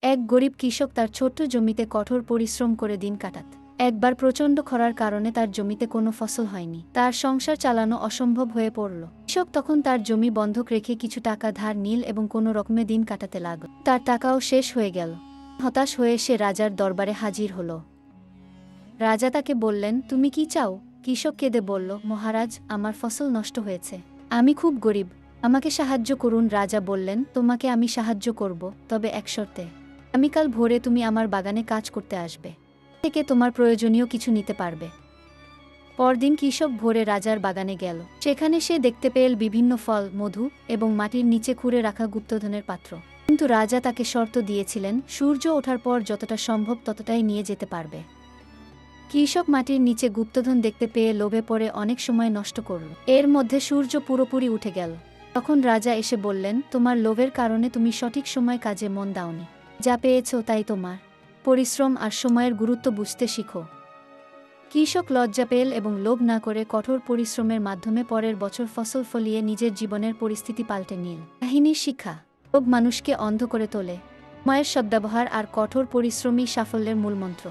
এক গরিব কৃষক তার ছোট্ট জমিতে কঠোর পরিশ্রম করে দিন কাটাত। একবার প্রচণ্ড খরার কারণে তার জমিতে কোনো ফসল হয়নি। তার সংসার চালানো অসম্ভব হয়ে পড়ল। কৃষক তখন তার জমি বন্ধক রেখে কিছু টাকা ধার নিল এবং কোনো রকমে দিন কাটাতে লাগল। তার টাকাও শেষ হয়ে গেল। হতাশ হয়ে সে রাজার দরবারে হাজির হল। রাজা তাকে বললেন, তুমি কি চাও? কৃষক কেঁদে বলল, মহারাজ, আমার ফসল নষ্ট হয়েছে। আমি খুব গরিব, আমাকে সাহায্য করুন। রাজা বললেন, তোমাকে আমি সাহায্য করব, তবে এক শর্তে। আগামীকাল ভোরে তুমি আমার বাগানে কাজ করতে আসবে, থেকে তোমার প্রয়োজনীয় কিছু নিতে পারবে। পরদিন কৃষক ভোরে রাজার বাগানে গেল। সেখানে সে দেখতে পেল বিভিন্ন ফল, মধু এবং মাটির নিচে খুঁড়ে রাখা গুপ্তধনের পাত্র। কিন্তু রাজা তাকে শর্ত দিয়েছিলেন, সূর্য ওঠার পর যতটা সম্ভব ততটাই নিয়ে যেতে পারবে। কৃষক মাটির নিচে গুপ্তধন দেখতে পেয়ে লোভে পড়ে অনেক সময় নষ্ট করল। এর মধ্যে সূর্য পুরোপুরি উঠে গেল। তখন রাজা এসে বললেন, তোমার লোভের কারণে তুমি সঠিক সময় কাজে মন দাওনি। যা পেয়েছ তাই তোমার। পরিশ্রম আর সময়ের গুরুত্ব বুঝতে শিখো। কৃষক লজ্জা পেল এবং লোভ না করে কঠোর পরিশ্রমের মাধ্যমে পরের বছর ফসল ফলিয়ে নিজের জীবনের পরিস্থিতি পাল্টে নিল। কাহিনীর শিক্ষা: লোভ মানুষকে অন্ধ করে তোলে। সময়ের সদ্ব্যবহার আর কঠোর পরিশ্রমই সাফল্যের মূলমন্ত্র।